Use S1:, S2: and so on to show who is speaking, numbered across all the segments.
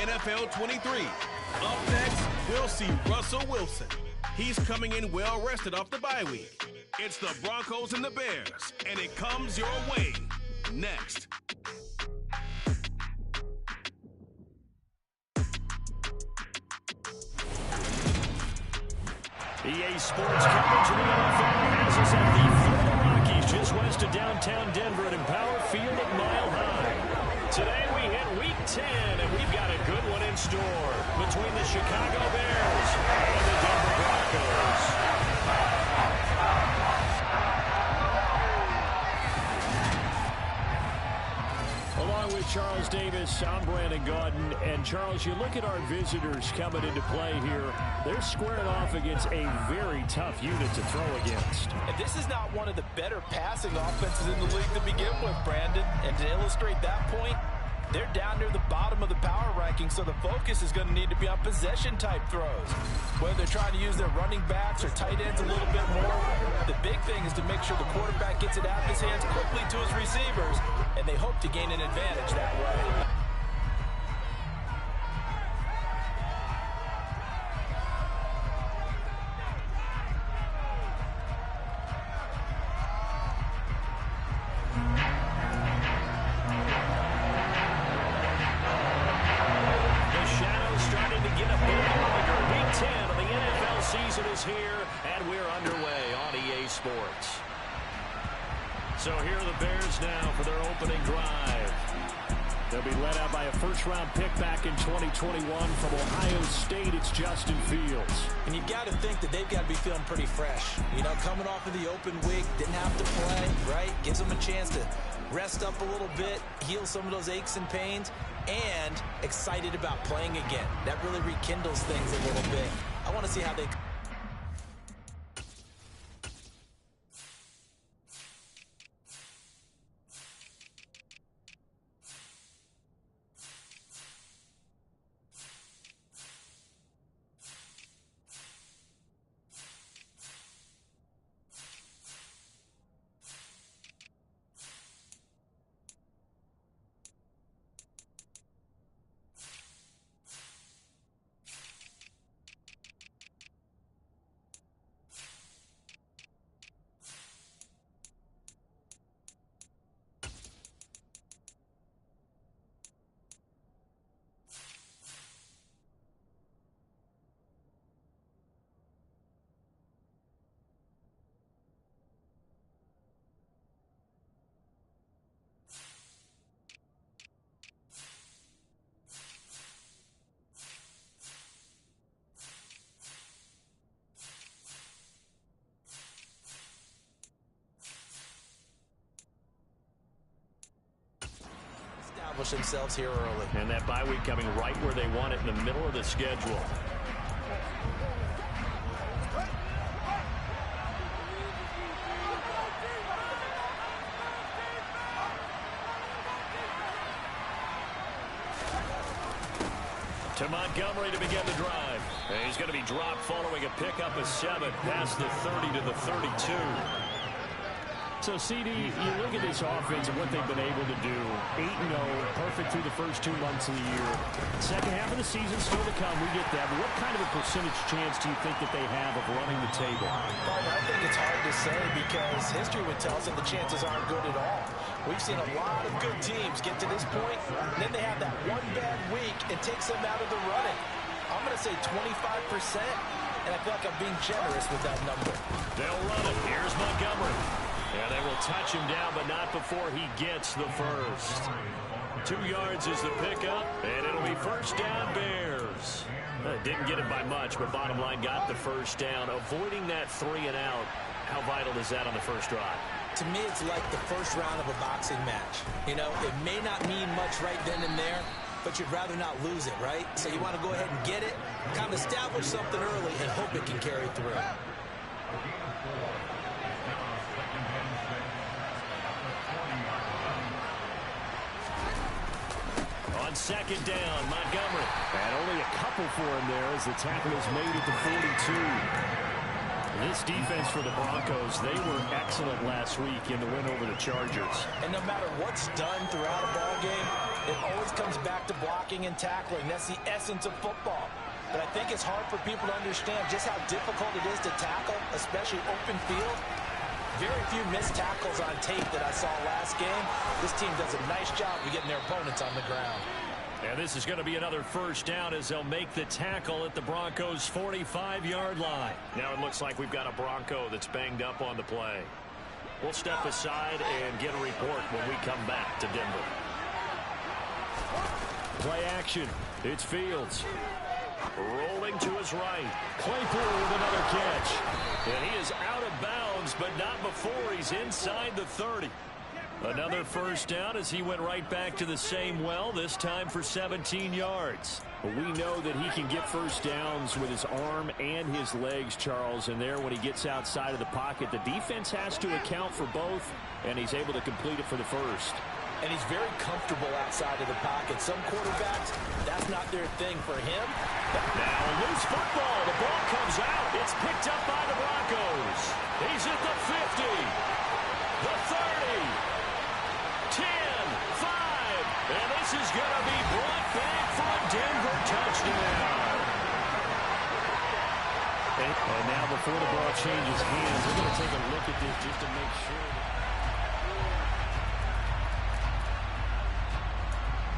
S1: NFL 23. Up next, we'll see Russell Wilson. He's coming in well-rested off the bye week. It's the Broncos and the Bears, and it comes your way next.
S2: EA Sports coverage of the NFL has us at the Florida Rockies, just west of downtown Denver at Empower Field at Mile High. Today we hit Week 10, and we've got a good one in store between the Chicago Bears and the Denver Broncos. Along with Charles Davis, I'm Brandon Gaudin. And Charles, you look at our visitors coming into play here, they're squaring off against a very tough unit to throw against.
S3: And this is not one of the better passing offenses in the league to begin with, Brandon. And to illustrate that point, they're down near the bottom of the power ranking, so the focus is going to need to be on possession-type throws. Whether they're trying to use their running backs or tight ends a little bit more, the big thing is to make sure the quarterback gets it out of his hands quickly to his receivers, and they hope to gain an advantage that way.
S2: So here are the Bears now for their opening drive. They'll be led out by a first-round pick back in 2021 from Ohio State. It's Justin Fields.
S3: And you've got to think that they've got to be feeling pretty fresh. You know, coming off of the open week, didn't have to play, right? Gives them a chance to rest up a little bit, heal some of those aches and pains, and excited about playing again. That really rekindles things a little bit. I want to see how they... themselves here early.
S2: And that bye week coming right where they want it, in the middle of the schedule. To Montgomery to begin the drive. And he's going to be dropped following a pickup of 7 past the 30 to the 32. So, CD, you look at this offense and what they've been able to do. 8-0, perfect through the first 2 months of the year. Second half of the season still to come. We get that. But what kind of a percentage chance do you think that they have of running the table?
S3: Well, I think it's hard to say because history would tell us that the chances aren't good at all. We've seen a lot of good teams get to this point, and then they have that one bad week and takes them out of the running. I'm going to say 25%, and I feel like I'm being generous with that number.
S2: They'll run it. Here's Montgomery. And they will touch him down, but not before he gets the first. 2 yards is the pickup, and it'll be first down Bears. Didn't get it by much, but bottom line got the first down. Avoiding that 3 and out, how vital is that on the first drive?
S3: To me, it's like the first round of a boxing match. You know, it may not mean much right then and there, but you'd rather not lose it, right? So you want to go ahead and get it, kind of establish something early, and hope it can carry through.
S2: On second down, Montgomery. And only a couple for him there as the tackle is made at the 42. This defense for the Broncos, they were excellent last week in the win over the Chargers.
S3: And no matter what's done throughout a ball game, It always comes back to blocking and tackling. That's the essence of football. But I think it's hard for people to understand just how difficult it is to tackle, especially open field. Very few missed tackles on tape that I saw last game. This team does a nice job of getting their opponents on the ground.
S2: And this is going to be another first down as they'll make the tackle at the Broncos' 45-yard line. Now it looks like we've got a Bronco that's banged up on the play. We'll step aside and get a report when we come back to Denver. Play action. It's Fields. Rolling to his right. Claypool with another catch. And he is out of bounds, but not before he's inside the 30. Another first down as he went right back to the same well, this time for 17 yards. We know that he can get first downs with his arm and his legs, Charles, and there when he gets outside of the pocket, the defense has to account for both, and he's able to complete it for the first.
S3: And he's very comfortable outside of the pocket. Some quarterbacks, that's not their thing. For him,
S2: now a loose football. The ball comes out. It's picked up by the Broncos. He's at the 50, the 30, 10, 5, and this is going to be brought back for a Denver touchdown. And now before the ball changes hands, we're going to take a look at this just to make sure.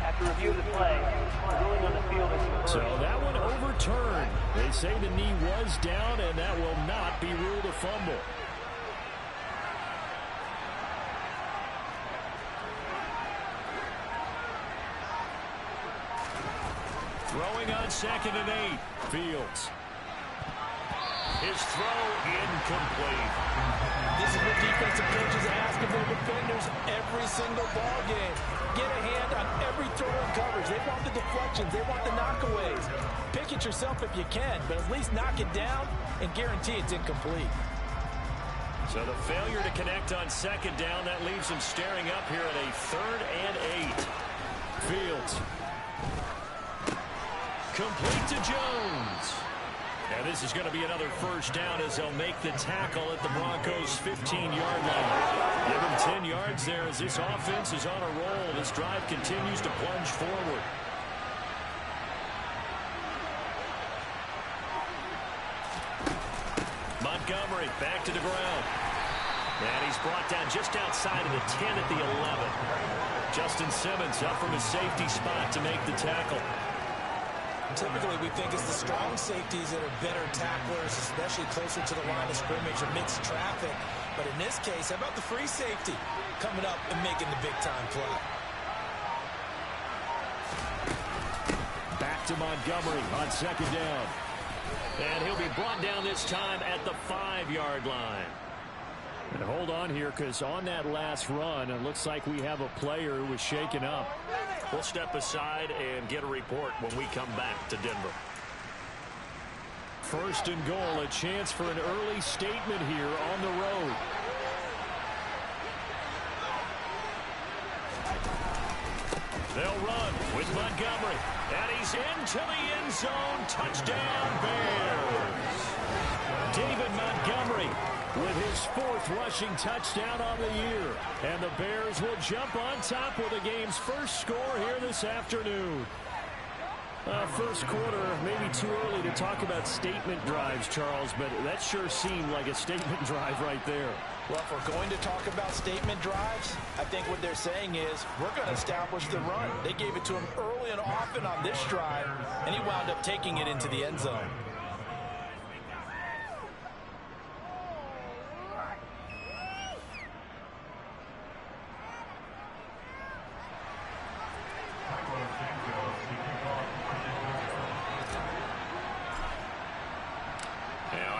S4: After review of the play, ruling on the field is
S2: so that one overturned. They say the knee was down, and that will not be ruled a fumble. Throwing on 2nd and 8. Fields. His throw incomplete.
S3: This is what defensive coaches ask of their defenders every single ball game. Get a hand on every throw and coverage. They want the deflections. They want the knockaways. Pick it yourself if you can, but at least knock it down and guarantee it's incomplete.
S2: So the failure to connect on 2nd down, that leaves him staring up here at a 3rd and 8. Fields. Complete to Jones. And this is going to be another first down as they'll make the tackle at the Broncos' 15-yard line. Give him 10 yards there as this offense is on a roll. This drive continues to plunge forward. Montgomery back to the ground. And he's brought down just outside of the 10 at the 11. Justin Simmons up from his safety spot to make the tackle.
S3: Typically, we think it's the strong safeties that are better tacklers, especially closer to the line of scrimmage amidst traffic. But in this case, how about the free safety coming up and making the big-time play?
S2: Back to Montgomery on 2nd down. And he'll be brought down this time at the 5-yard line. And hold on here, because on that last run, it looks like we have a player who was shaken up. We'll step aside and get a report when we come back to Denver. 1st and goal, a chance for an early statement here on the road. They'll run with Montgomery. And he's into the end zone. Touchdown, Bears. David Montgomery with his 4th rushing touchdown on the year. And the Bears will jump on top with the game's first score here this afternoon. First quarter, maybe too early to talk about statement drives, Charles, but that sure seemed like a statement drive right there.
S3: Well, if we're going to talk about statement drives, I think what they're saying is we're going to establish the run. They gave it to him early and often on this drive, and he wound up taking it into the end zone.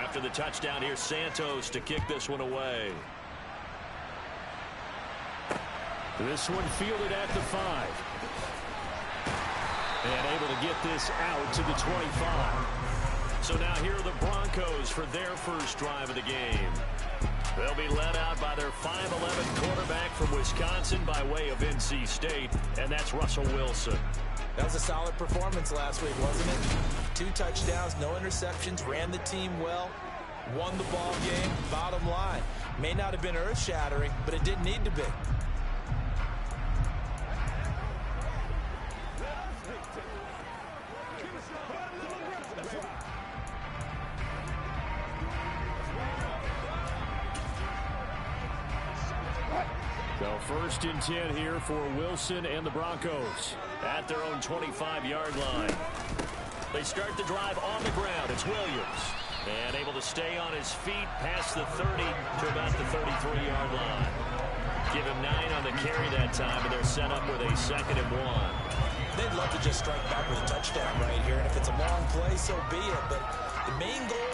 S2: After the touchdown, here's Santos to kick this one away. This one fielded at the 5. And able to get this out to the 25. So now here are the Broncos for their first drive of the game. They'll be led out by their 5'11" quarterback from Wisconsin by way of NC State, and that's Russell Wilson.
S3: That was a solid performance last week, wasn't it? 2 touchdowns, no interceptions, ran the team well, won the ball game. Bottom line, may not have been earth-shattering, but it didn't need to be.
S2: First and 10 here for Wilson and the Broncos at their own 25-yard line. They start the drive on the ground. It's Williams. And able to stay on his feet past the 30 to about the 33-yard line. Give him 9 on the carry that time, and they're set up with a 2nd and 1.
S3: They'd love to just strike back with a touchdown right here, and if it's a long play, so be it. But the main goal,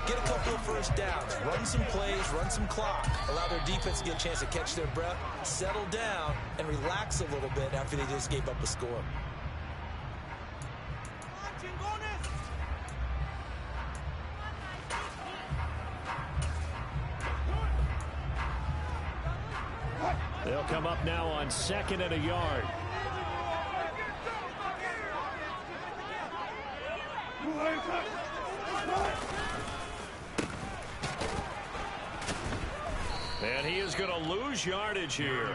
S3: get a couple of first downs, run some plays, run some clock, allow their defense to get a chance to catch their breath, settle down, and relax a little bit after they just gave up a score.
S2: They'll come up now on 2nd and a yard. And he is going to lose yardage here.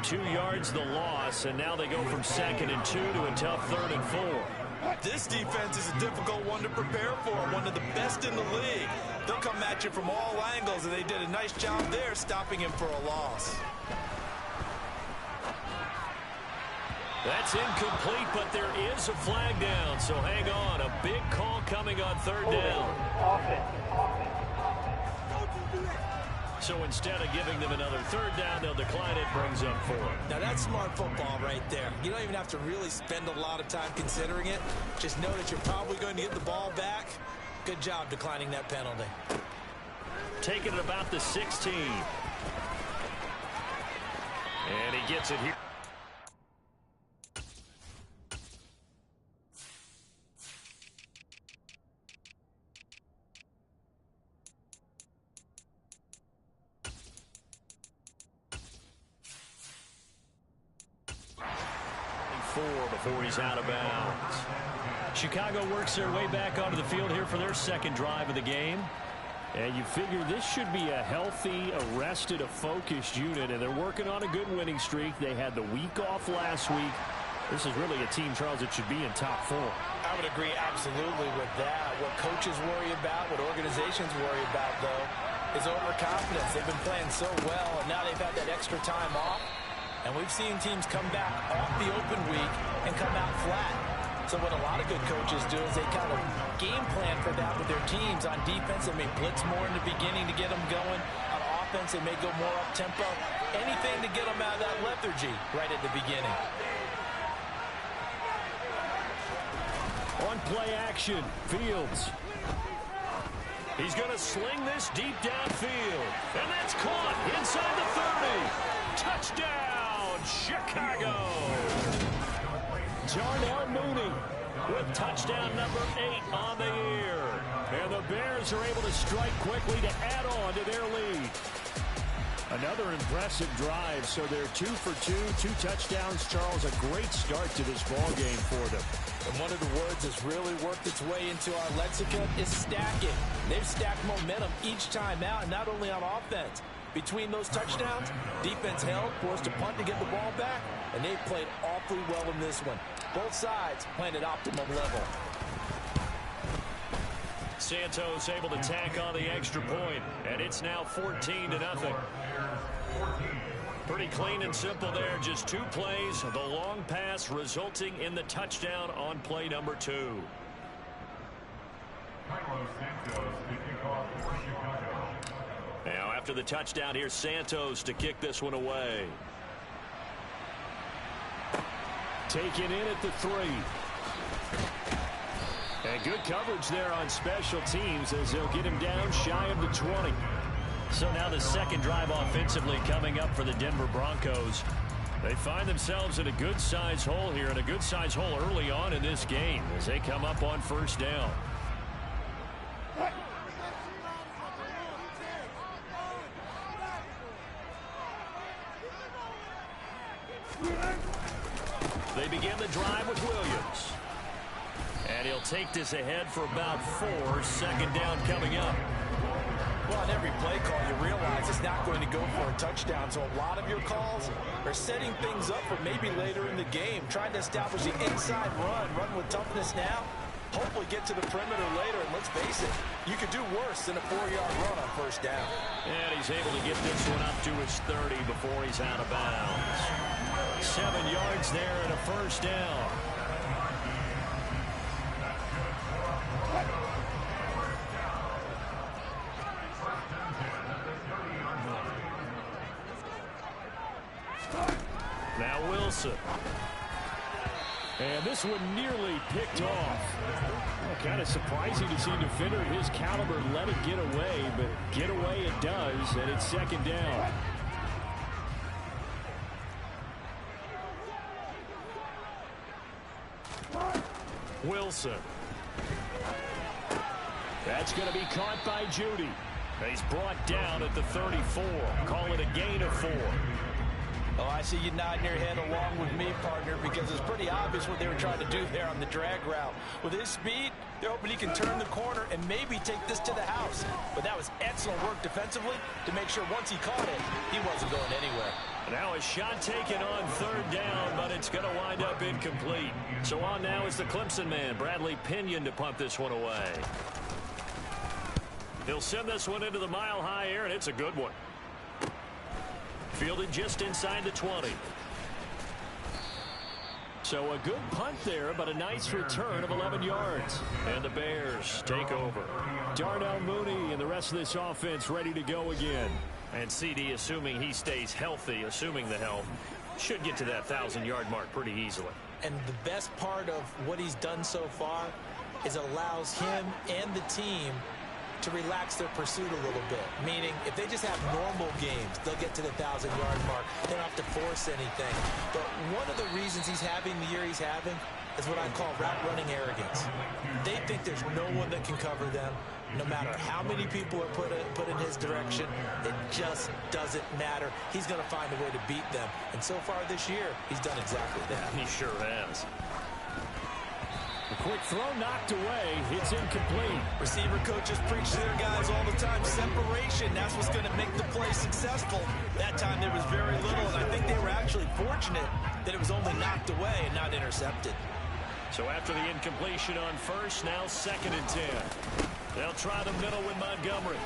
S2: 2 yards the loss, and now they go from 2nd and 2 to a tough 3rd and 4.
S3: This defense is a difficult one to prepare for, one of the best in the league. They'll come at you from all angles, and they did a nice job there stopping him for a loss.
S2: That's incomplete, but there is a flag down, so hang on. A big call coming on 3rd down. So instead of giving them another 3rd down, they'll decline it, brings up 4.
S3: Now that's smart football right there. You don't even have to really spend a lot of time considering it. Just know that you're probably going to get the ball back. Good job declining that penalty.
S2: Taking it about the 16. And he gets it here. Before he's out of bounds. Chicago works their way back onto the field here for their 2nd drive of the game. And you figure this should be a healthy, arrested, a focused unit, and they're working on a good winning streak. They had the week off last week. This is really a team, Charles, that should be in top 4.
S3: I would agree absolutely with that. What coaches worry about, what organizations worry about, though, is overconfidence. They've been playing so well, and now they've had that extra time off. And we've seen teams come back off the open week and come out flat. So what a lot of good coaches do is they kind of game plan for that with their teams. On defense, they may blitz more in the beginning to get them going. On offense, they may go more up-tempo. Anything to get them out of that lethargy right at the beginning.
S2: On play action, Fields. He's going to sling this deep downfield. And that's caught inside the 30. Touchdown, Chicago. Darnell Mooney with touchdown number 8 on the year. And the Bears are able to strike quickly to add on to their lead. Another impressive drive, so they're 2 for 2, 2 touchdowns. Charles, a great start to this ball game for them.
S3: And one of the words that's really worked its way into our lexicon is stacking. They've stacked momentum each time out, and not only on offense. Between those touchdowns, defense held, forced to punt to get the ball back, and they've played awfully well in this one. Both sides playing at optimum level.
S2: Santos able to tack on the extra point, and it's now 14-0. Pretty clean and simple there. Just 2 plays. The long pass resulting in the touchdown on play number 2. Now after the touchdown, here's Santos to kick this one away. Taken in at the 3. And good coverage there on special teams as they'll get him down shy of the 20. So now the 2nd drive offensively coming up for the Denver Broncos. They find themselves in a good-sized hole here, and a good-sized hole early on in this game as they come up on 1st down. They begin the drive with Williams. And he'll take this ahead for about 4. 2nd down coming up.
S3: Well, on every play call, you realize it's not going to go for a touchdown. So a lot of your calls are setting things up for maybe later in the game, trying to establish the inside run with toughness now, hopefully get to the perimeter later. And let's face it, you could do worse than a 4-yard run on first down.
S2: And he's able to get this one up to his 30 before he's out of bounds. 7 yards there and a first down. Now Wilson. And this one nearly picked off. Well, kind of surprising to see a defender of his caliber let it get away, but get away it does, and it's second down. Wilson. That's going to be caught by Judy. He's brought down at the 34. Call it a gain of 4.
S3: Oh, I see you nodding your head along with me, partner, because it's pretty obvious what they were trying to do there on the drag route. With his speed, they're hoping he can turn the corner and maybe take this to the house. But that was excellent work defensively to make sure once he caught it, he wasn't going anywhere.
S2: Now a shot taken on third down, but it's going to wind up incomplete. So on now is the Clemson man, Bradley Pinion, to punt this one away. He'll send this one into the mile-high air, and it's a good one. Fielded just inside the 20. So a good punt there, but a nice return of 11 yards. And the Bears take over. Darnell Mooney and the rest of this offense ready to go again. And CD, assuming he stays healthy, assuming the health, should get to that 1,000-yard mark pretty easily.
S3: And the best part of what he's done so far is it allows him and the team to relax their pursuit a little bit. Meaning, if they just have normal games, they'll get to the 1,000-yard mark. They don't have to force anything. But one of the reasons he's having the year he's having is what I call route running arrogance. They think there's no one that can cover them. No matter how many people are put in his direction, it just doesn't matter. He's going to find a way to beat them. And so far this year, he's done exactly that.
S2: He sure has. A quick throw knocked away. It's incomplete.
S3: Receiver coaches preach to their guys all the time. Separation, that's what's going to make the play successful. That time there was very little, and I think they were actually fortunate that it was only knocked away and not intercepted.
S2: So after the incompletion on first, now 2nd and 10. They'll try the middle with Montgomery.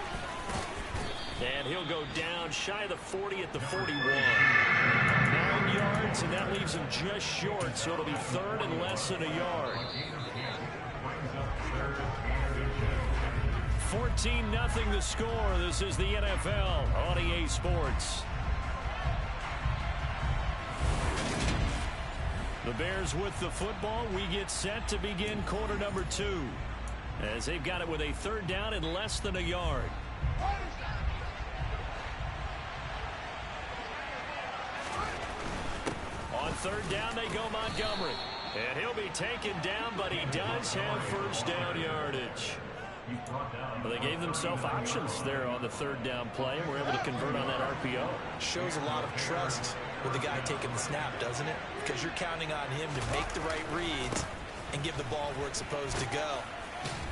S2: And he'll go down shy of the 40 at the 41. 9 yards, and that leaves him just short, so it'll be 3rd and less than a yard. 14-0 the score. This is the NFL on EA Sports. The Bears with the football. We get set to begin quarter number 2. As they've got it with a 3rd down and less than a yard. On 3rd down, they go Montgomery. And he'll be taken down, but he does have first down yardage. Well, they gave themselves options there on the 3rd down play, and were able to convert on that RPO.
S3: Shows a lot of trust with the guy taking the snap, doesn't it? Because you're counting on him to make the right reads and give the ball where it's supposed to go.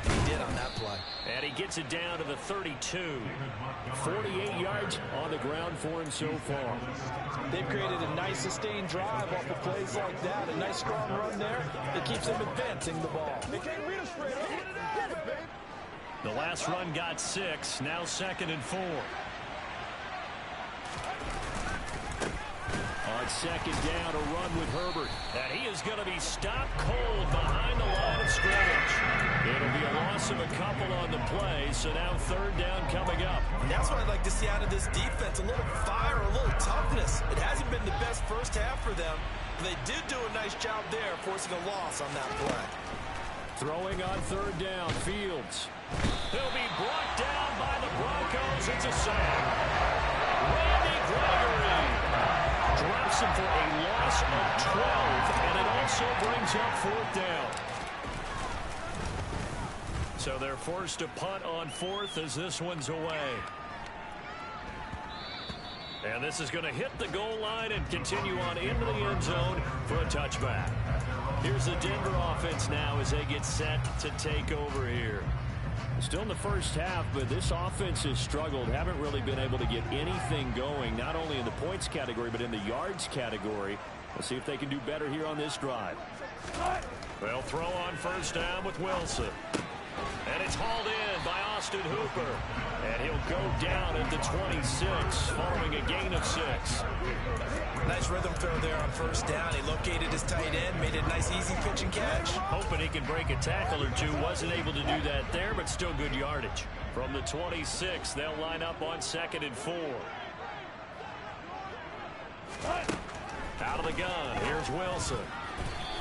S3: And he did on that play.
S2: And he gets it down to the 32. 48 yards on the ground for him so far.
S3: They've created a nice sustained drive off of plays like that. A nice strong run there that keeps them advancing the ball.
S2: The last run got 6. Now 2nd and 4. On 2nd down, a run with Herbert. And he is going to be stopped cold behind the line of scrimmage. It'll be a loss of a couple on the play, so now 3rd down coming up.
S3: And that's what I'd like to see out of this defense, a little fire, a little toughness. It hasn't been the best first half for them, but they did do a nice job there, forcing a loss on that play.
S2: Throwing on 3rd down, Fields. He'll be brought down by the Broncos. It's a sack. Randy Gregory drops him for a loss of 12, and it also brings up 4th down. So they're forced to punt on 4th as this one's away. And this is going to hit the goal line and continue on into the end zone for a touchback. Here's the Denver offense now as they get set to take over here. Still in the first half, but this offense has struggled. Haven't really been able to get anything going, not only in the points category, but in the yards category. Let's see if they can do better here on this drive. They'll throw on first down with Wilson. And it's hauled in by Austin Hooper. And he'll go down at the 26 following a gain of 6.
S3: Nice rhythm throw there on first down. He located his tight end, made it a nice easy pitch and catch.
S2: Hoping he can break a tackle or two. Wasn't able to do that there, but still good yardage. From the 26, they'll line up on 2nd and 4. Out of the gun, here's Wilson.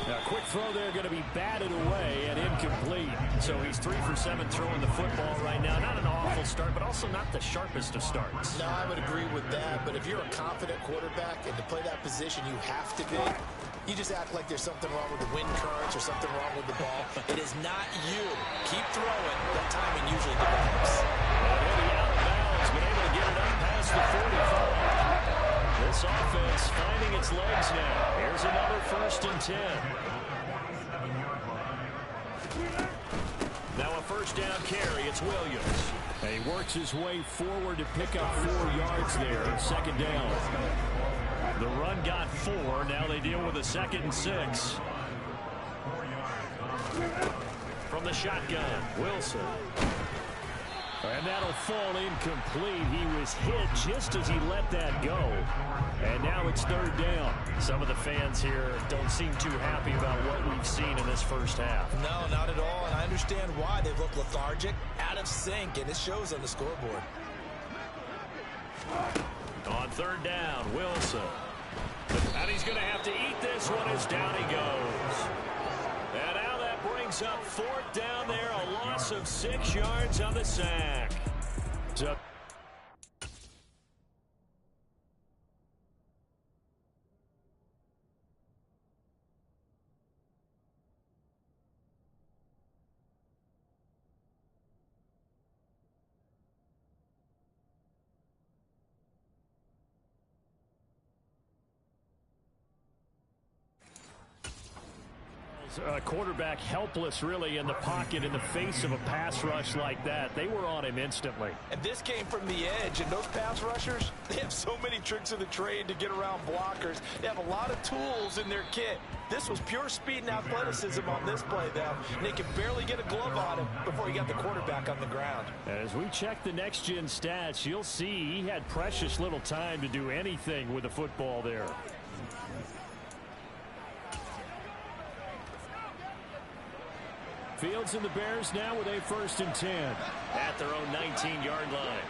S2: Now, quick throw there, going to be batted away and incomplete. So he's 3 for 7 throwing the football right now. Not an awful start, but also not the sharpest of starts.
S5: No, I would agree with that. But if you're a confident quarterback and to play that position, you have to be. You just act like there's something wrong with the wind currents or something wrong with the ball. It is not you. Keep throwing. That timing usually develops.
S2: And heading out of bounds, but able to get it up past the 45. This offense finding its legs now. Here's another 1st and 10. Now a first down carry. It's Williams. And he works his way forward to pick up 4 yards there. 2nd down. The run got 4. Now they deal with a 2nd and 6. From the shotgun, Wilson. And that'll fall incomplete. He was hit just as he let that go. And now it's 3rd down. Some of the fans here don't seem too happy about what we've seen in this first half.
S3: No, not at all. And I understand why. They look lethargic, out of sync, and it shows on the scoreboard.
S2: On 3rd down, Wilson. And he's going to have to eat this one as down he goes. And now that brings up 4th down there, a loss of 6 yards on the sack. So a quarterback helpless really in the pocket in the face of a pass rush like that. They were on him instantly.
S3: And this came from the edge, and those pass rushers, they have so many tricks of the trade to get around blockers. They have a lot of tools in their kit. This was pure speed and athleticism on this play, though, and they could barely get a glove on him before he got the quarterback on the ground.
S2: As we check the next-gen stats, you'll see he had precious little time to do anything with the football there. Fields and the Bears now with a 1st and 10 at their own 19-yard line.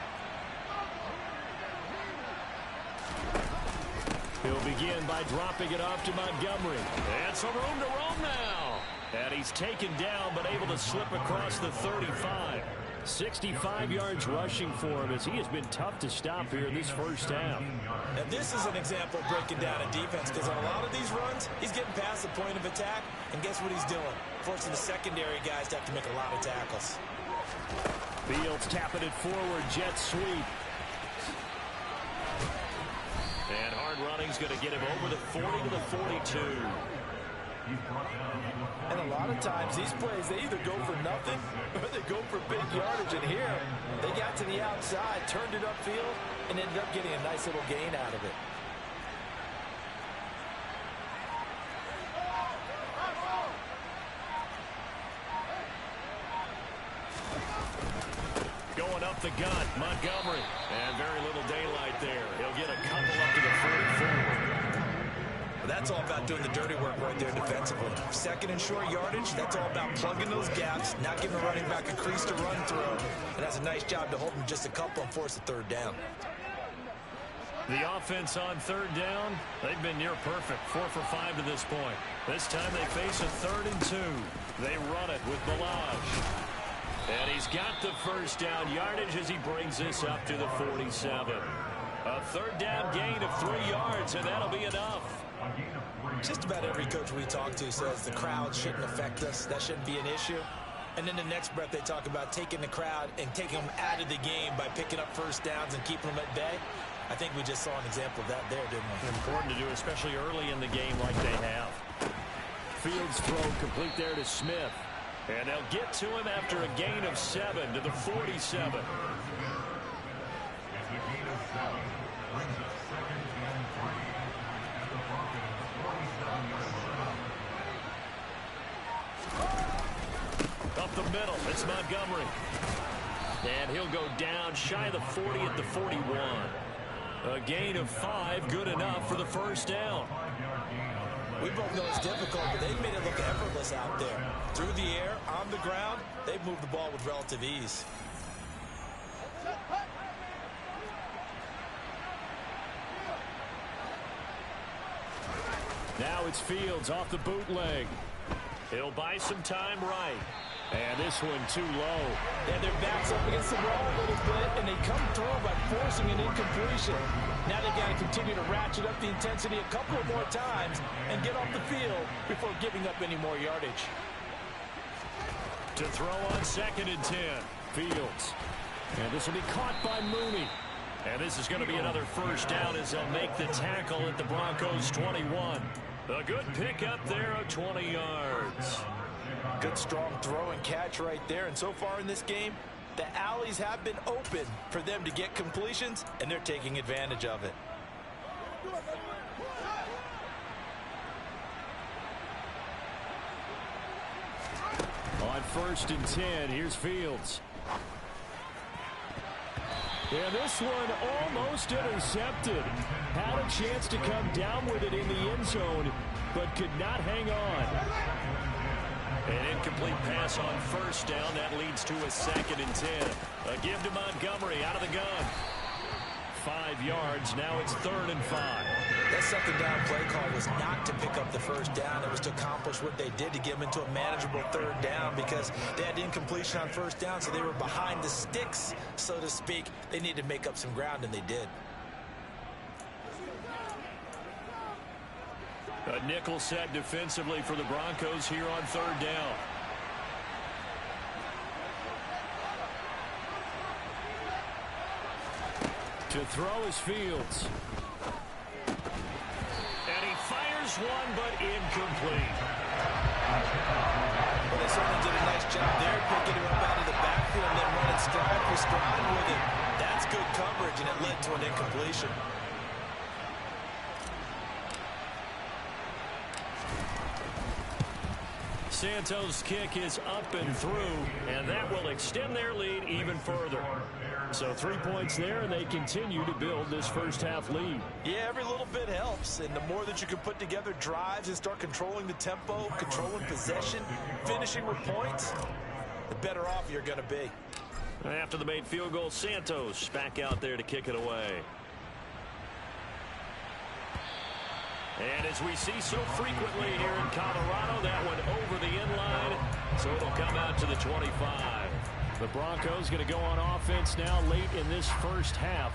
S2: He'll begin by dropping it off to Montgomery. And some room to roam now. And he's taken down but able to slip across the 35. 65 yards rushing for him as he has been tough to stop here in this first half.
S3: Now this is an example of breaking down a defense, because on a lot of these runs, he's getting past the point of attack, and guess what he's doing? Forcing the secondary guys to have to make a lot of tackles.
S2: Fields tapping it forward, jet sweep. And hard running's going to get him over the 40 to the 42.
S3: And a lot of times these plays, they either go for nothing or they go for big yardage. And here, they got to the outside, turned it upfield, and ended up getting a nice little gain out of it.
S2: Going up the gut, Montgomery. And very little daylight there. He'll get a couple up to the 44.
S3: That's all about doing the dirty work right there defensively. 2nd and short yardage, that's all about plugging those gaps, not giving the running back a crease to run through. And that's a nice job to hold him just a couple and force the 3rd down.
S2: The offense on 3rd down, they've been near perfect. 4 for 5 to this point. This time they face a 3rd and 2. They run it with Balaj. And he's got the first down yardage as he brings this up to the 47. A 3rd down gain of 3 yards, and that'll be enough.
S3: Just about every coach we talk to says the crowd shouldn't affect us. That shouldn't be an issue. And then the next breath they talk about taking the crowd and taking them out of the game by picking up first downs and keeping them at bay. I think we just saw an example of that there, didn't we?
S2: Important to do, especially early in the game like they have. Fields throw complete there to Smith. And they'll get to him after a gain of 7 to the 47. up the middle. It's Montgomery. And he'll go down shy of the 40 at the 41. A gain of 5, good enough for the first down.
S5: We both know it's difficult, but they've made it look effortless out there. Through the air, on the ground, they've moved the ball with relative ease.
S2: Now it's Fields off the bootleg. He'll buy some time right. And this one too low.
S3: Yeah, their back's up against the wall a little bit, and they come through by forcing an incompletion. Now they've got to continue to ratchet up the intensity a couple of more times and get off the field before giving up any more yardage.
S2: To throw on 2nd and 10. Fields. And this will be caught by Mooney. And this is going to be another first down as they'll make the tackle at the Broncos 21. A good pickup there of 20 yards.
S3: Good strong throw and catch right there. And so far in this game, the alleys have been open for them to get completions, and they're taking advantage of it.
S2: On 1st and 10, here's Fields. And this one almost intercepted. Had a chance to come down with it in the end zone, but could not hang on. An incomplete pass on first down. That leads to a 2nd and 10. A give to Montgomery out of the gun. 5 yards. Now it's 3rd and 5.
S5: That 2nd down play call was not to pick up the first down. It was to accomplish what they did to get them into a manageable 3rd down because they had incompletion on first down, so they were behind the sticks, so to speak. They needed to make up some ground, and they did.
S2: A nickel set defensively for the Broncos here on 3rd down. To throw is Fields. And he fires one, but incomplete.
S3: Well, they certainly did a nice job there, picking him up out of the backfield and then running stride for stride with it. That's good coverage, and it led to an incompletion.
S2: Santos' kick is up and through, and that will extend their lead even further. So 3 points there, and they continue to build this first half lead.
S3: Yeah, every little bit helps, and the more that you can put together drives and start controlling the tempo, controlling possession, finishing with points, the better off you're going to be.
S2: After the made field goal, Santos back out there to kick it away. And as we see so frequently here in Colorado, that one over the end line, so it'll come out to the 25. The Broncos going to go on offense now late in this first half.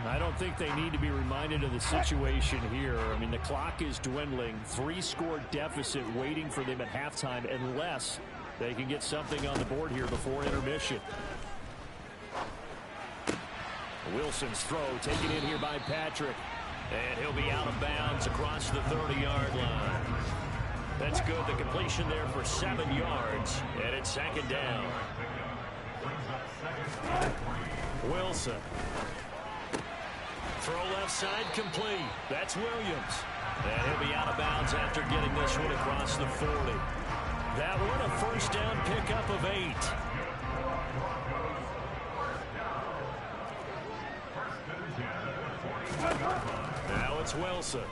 S2: I don't think they need to be reminded of the situation here. I mean, the clock is dwindling. 3-score deficit waiting for them at halftime unless they can get something on the board here before intermission. Wilson's throw taken in here by Patrick. And he'll be out of bounds across the 30-yard line. That's good. The completion there for 7 yards. And it's 2nd down. Wilson. Throw left side complete. That's Williams. And he'll be out of bounds after getting this one across the 40. That one a first down pickup of 8. Now it's Wilson.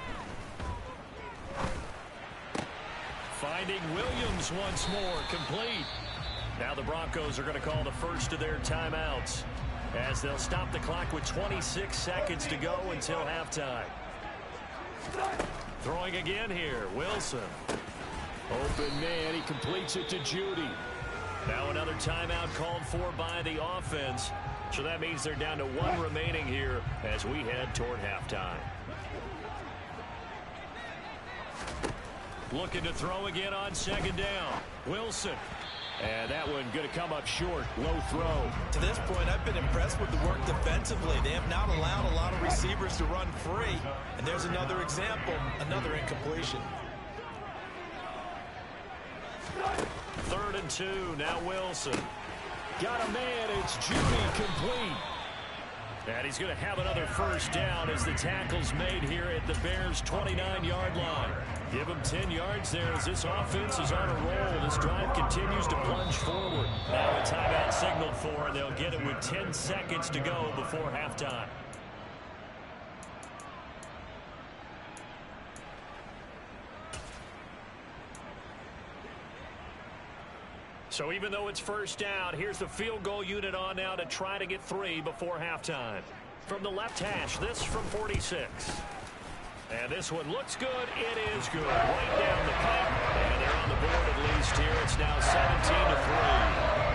S2: Finding Williams once more, complete. Now the Broncos are going to call the first of their timeouts as they'll stop the clock with 26 seconds to go until halftime. Throwing again here, Wilson. Open man, he completes it to Judy. Now another timeout called for by the offense. So that means they're down to 1 remaining here as we head toward halftime. Looking to throw again on 2nd down. Wilson. And that one going to come up short. Low throw.
S3: To this point, I've been impressed with the work defensively. They have not allowed a lot of receivers to run free. And there's another example, another incompletion.
S2: 3rd and 2. Now Wilson. Got a man. It's Judy, complete. And he's going to have another first down as the tackle's made here at the Bears' 29-yard line. Give them 10 yards there as this offense is on a roll. This drive continues to plunge forward. Now a timeout signaled for, and they'll get it with 10 seconds to go before halftime. So even though it's first down, here's the field goal unit on now to try to get 3 before halftime. From the left hash, this from 46. And this one looks good. It is good. Right down the pipe. And they're on the board at least here. It's now 17-3.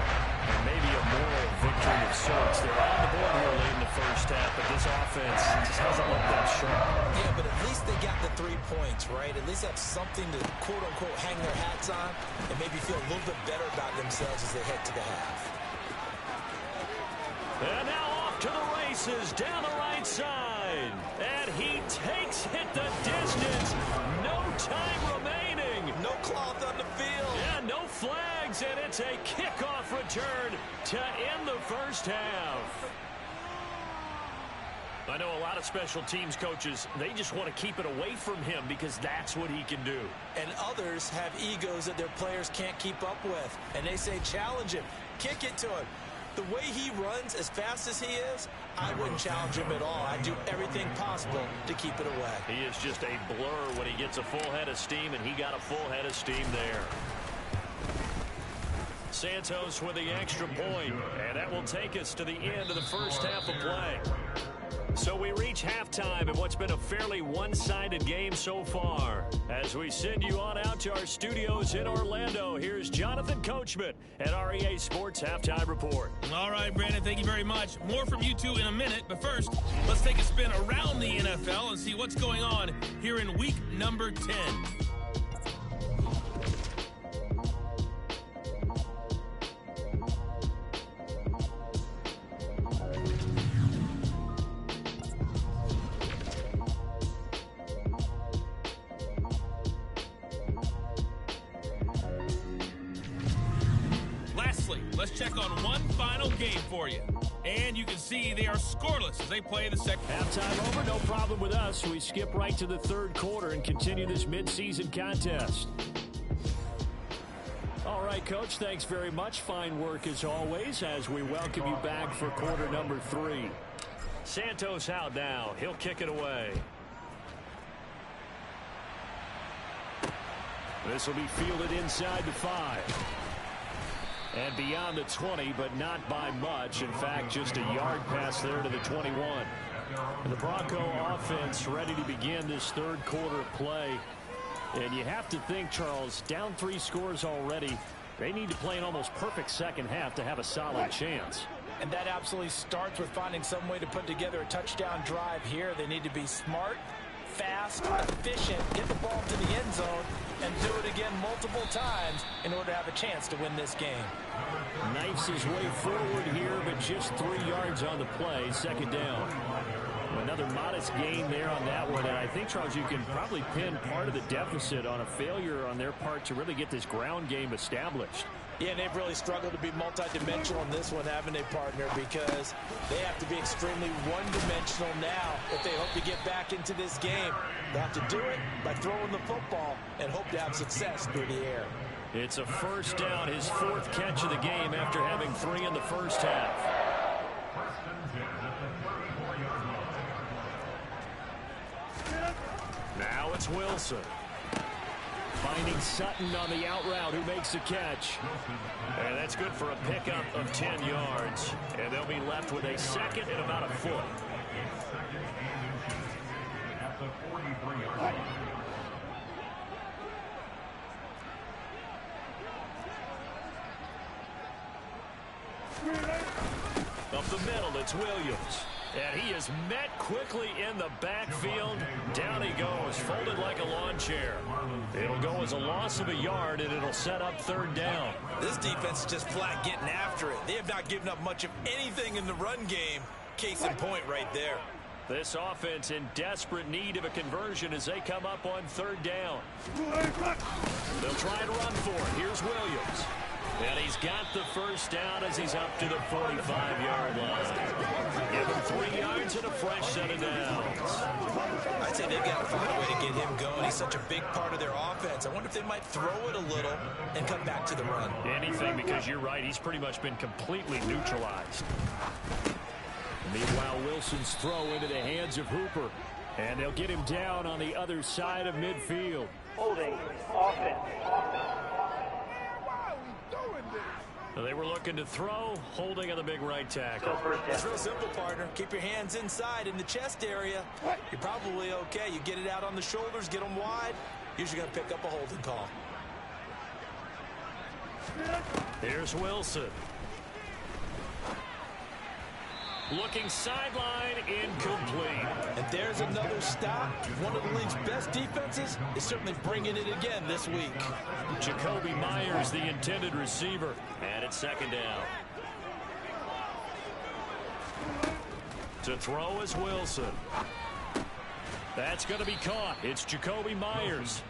S2: And maybe a moral victory of sorts. They're on the board here late in the first half, but this offense just hasn't looked that sharp.
S5: Yeah, but at least they got the 3 points, right? At least have something to, quote-unquote, hang their hats on and maybe feel a little bit better about themselves as they head to the half.
S2: And now off to the races down the right side. And he takes it the distance. No time remaining.
S5: No cloth on the field.
S2: Yeah, no flags, and it's a kickoff return to end the first half. I know a lot of special teams coaches, they just want to keep it away from him because that's what he can do.
S5: And others have egos that their players can't keep up with. And they say, challenge him, kick it to him. The way he runs as fast as he is, I wouldn't challenge him at all. I'd do everything possible to keep it away.
S2: He is just a blur when he gets a full head of steam, and he got a full head of steam there. Santos with the extra point, and that will take us to the end of the first half of play. So we reach halftime in what's been a fairly one-sided game so far. As we send you on out to our studios in Orlando, here's Jonathan Coachman at REA Sports Halftime Report.
S6: All right, Brandon, thank you very much. More from you two in a minute, but first, let's take a spin around the NFL and see what's going on here in week number 10. Let's check on one final game for you. And you can see they are scoreless as they play the second.
S2: Halftime over, no problem with us. We skip right to the third quarter and continue this midseason contest. All right, Coach, thanks very much. Fine work as always as we welcome you back for quarter number 3. Santos out now. He'll kick it away. This will be fielded inside the 5. And beyond the 20, but not by much. In fact, just a yard pass there to the 21. And the Bronco offense ready to begin this third quarter of play. And you have to think, Charles, down 3 scores already. They need to play an almost perfect second half to have a solid chance.
S3: And that absolutely starts with finding some way to put together a touchdown drive here. They need to be smart, fast, efficient, get the ball to the end zone, and do it again multiple times in order to have a chance to win this game.
S2: Knifes his way forward here, but just 3 yards on the play, second down. Another modest gain there on that one, and I think, Charles, you can probably pin part of the deficit on a failure on their part to really get this ground game established.
S3: Yeah, and they've really struggled to be multidimensional in this one, haven't they, partner? Because they have to be extremely one-dimensional now if they hope to get back into this game. They have to do it by throwing the football and hope to have success through the air.
S2: It's a first down, his 4th catch of the game after having 3 in the first half. Now it's Wilson. Finding Sutton on the out route, who makes the catch. And that's good for a pickup of 10 yards. And they'll be left with a second and about a foot. Up the middle, it's Williams. And he is met quickly in the backfield. Down he goes, folded like a lawn chair. It'll go as a loss of a yard, and it'll set up third down.
S3: This defense is just flat getting after it. They have not given up much of anything in the run game. Case in point right there.
S2: This offense in desperate need of a conversion as they come up on third down. They'll try to run for it. Here's Williams. And he's got the first down as he's up to the 45-yard line. Give him 3 yards and a fresh set of downs.
S3: I'd say they've got to find a way to get him going. He's such a big part of their offense. I wonder if they might throw it a little and come back to the run.
S2: Anything, because you're right. He's pretty much been completely neutralized. Meanwhile, Wilson's throw into the hands of Hooper. And they'll get him down on the other side of midfield.
S4: Holding offense.
S2: They were looking to throw, holding on the big right tackle.
S3: It's real simple, partner. Keep your hands inside in the chest area. You're probably okay. You get it out on the shoulders, get them wide. Usually going to pick up a holding call.
S2: Here's Wilson. Looking sideline, incomplete.
S3: And there's another stop. One of the league's best defenses is certainly bringing it again this week.
S2: Jacoby Myers, the intended receiver. And it's second down. To throw is Wilson. That's going to be caught. It's Jacoby Myers.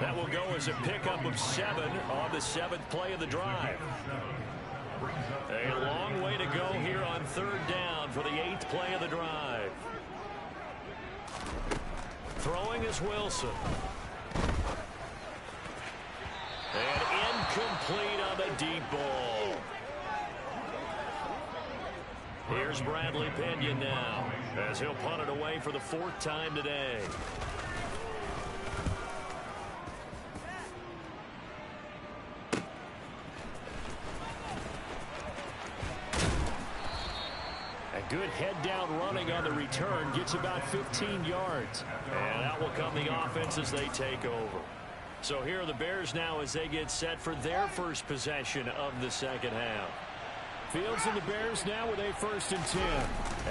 S2: That will go as a pickup of 7 on the 7th play of the drive. A long way to go here on 3rd down for the 8th play of the drive. Throwing is Wilson. And incomplete on the deep ball. Here's Bradley Pinion now, as he'll punt it away for the 4th time today. Good head-down running on the return. Gets about 15 yards. And out will come the offense as they take over. So here are the Bears now as they get set for their first possession of the second half. Fields and the Bears now with a 1st and 10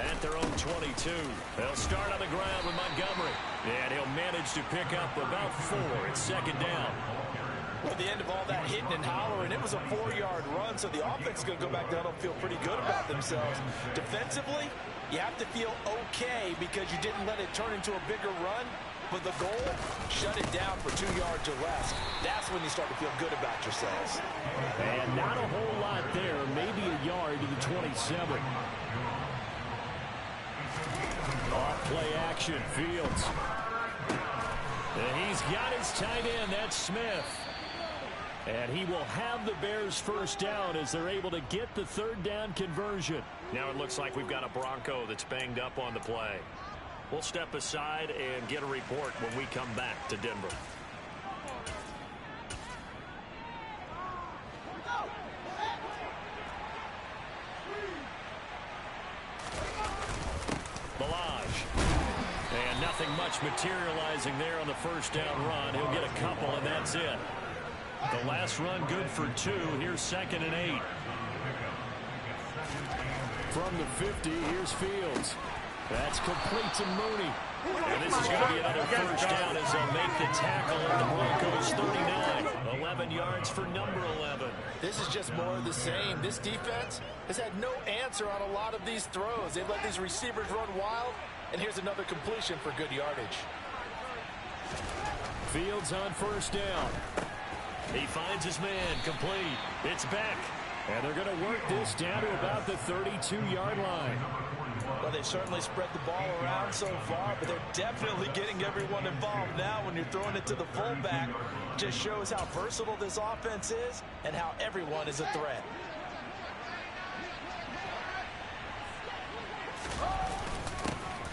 S2: at their own 22. They'll start on the ground with Montgomery. And he'll manage to pick up about 4 at 2nd down.
S3: At the end of all that hitting and hollering, it was a 4-yard run, so the offense is going to go back down and feel pretty good about themselves. Defensively, you have to feel okay because you didn't let it turn into a bigger run, but the goal, shut it down for 2 yards or less. That's when you start to feel good about yourselves.
S2: And not a whole lot there, maybe a yard to the 27. Off play action, Fields. And he's got his tight end, that's Smith. And he will have the Bears first down as they're able to get the 3rd down conversion. Now it looks like we've got a Bronco that's banged up on the play. We'll step aside and get a report when we come back to Denver. And nothing much materializing there on the 1st down run. He'll get a couple, and that's it. The last run good for 2. Here's 2nd and 8. From the 50, here's Fields. That's complete to Mooney. And this is going to be another 1st down as they'll make the tackle at the Broncos 39. 11 yards for number 11.
S3: This is just more of the same. This defense has had no answer on a lot of these throws. They've let these receivers run wild, and here's another completion for good yardage.
S2: Fields on 1st down. He finds his man, complete. It's Beck. And they're going to work this down to about the 32-yard line.
S3: Well, they've certainly spread the ball around so far, but they're definitely getting everyone involved now when you're throwing it to the fullback. Just shows how versatile this offense is and how everyone is a threat.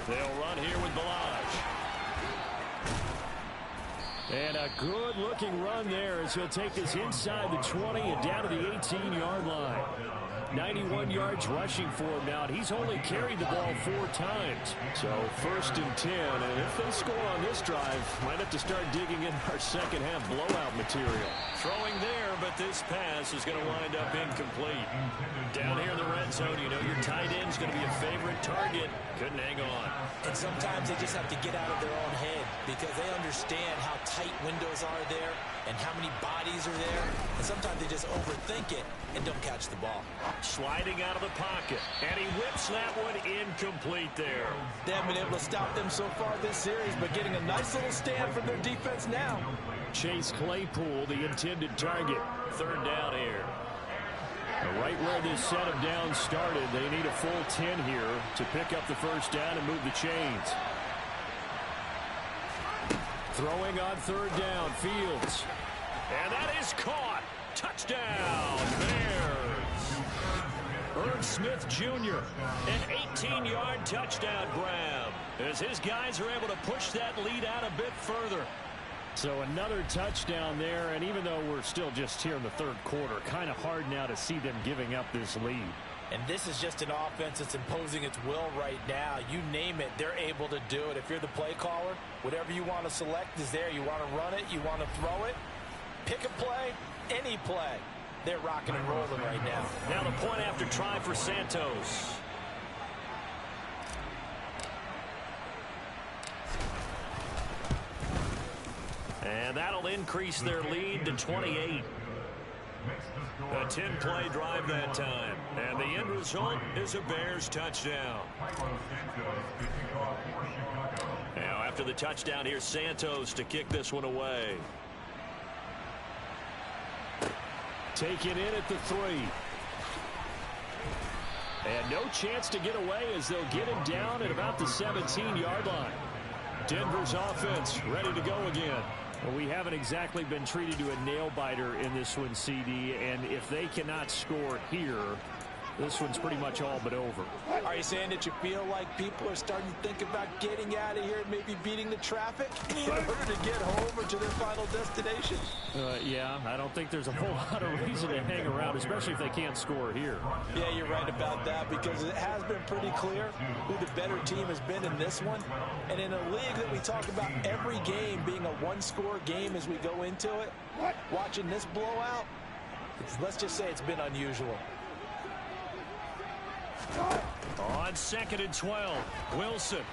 S2: They'll run here with Balaj. And a good-looking run there as he'll take this inside the 20 and down to the 18-yard line. 91 yards rushing for him now, and he's only carried the ball 4 times. So 1st and 10, and if they score on this drive, might have to start digging in our second half blowout material. Throwing there, but this pass is going to wind up incomplete. Down here in the red zone, you know your tight end's going to be a favorite target. Couldn't hang on.
S3: And sometimes they just have to get out of their own head because they understand how tight windows are there and how many bodies are there. And sometimes they just overthink it and don't catch the ball.
S2: Sliding out of the pocket, and he whips that one incomplete there.
S3: They haven't been able to stop them so far this series, but getting a nice little stand from their defense now.
S2: Chase Claypool, the intended target. 3rd down here. Right where this set of downs started, they need a full 10 here to pick up the first down and move the chains. Throwing on third down, Fields. And that is caught. Touchdown, Bears. Irv Smith Jr., an 18-yard touchdown grab, as his guys are able to push that lead out a bit further. So another touchdown there, and even though we're still just here in the third quarter, kind of hard now to see them giving up this lead.
S3: And this is just an offense that's imposing its will right now. You name it, they're able to do it. If you're the play caller, whatever you want to select is there. You want to run it, you want to throw it, pick a play, any play. They're rocking and rolling right now.
S2: Now the point after try for Santos. And that'll increase their lead to 28. A 10-play drive that time. And the end result is a Bears touchdown. Now after the touchdown, here's Santos to kick this one away. Taken in at the 3. And no chance to get away as they'll get him down at about the 17-yard line. Denver's offense ready to go again. Well, we haven't exactly been treated to a nail-biter in this one, CD, and if they cannot score here, this one's pretty much all but over.
S3: Are you saying that you feel like people are starting to think about getting out of here and maybe beating the traffic in order to get home or to their final destination?
S2: Yeah, I don't think there's a whole lot of reason to hang around, especially if they can't score here.
S3: Yeah, you're right about that, because it has been pretty clear who the better team has been in this one. And in a league that we talk about every game being a one-score game as we go into it, watching this blowout, let's just say it's been unusual.
S2: On 2nd and 12, Wilson.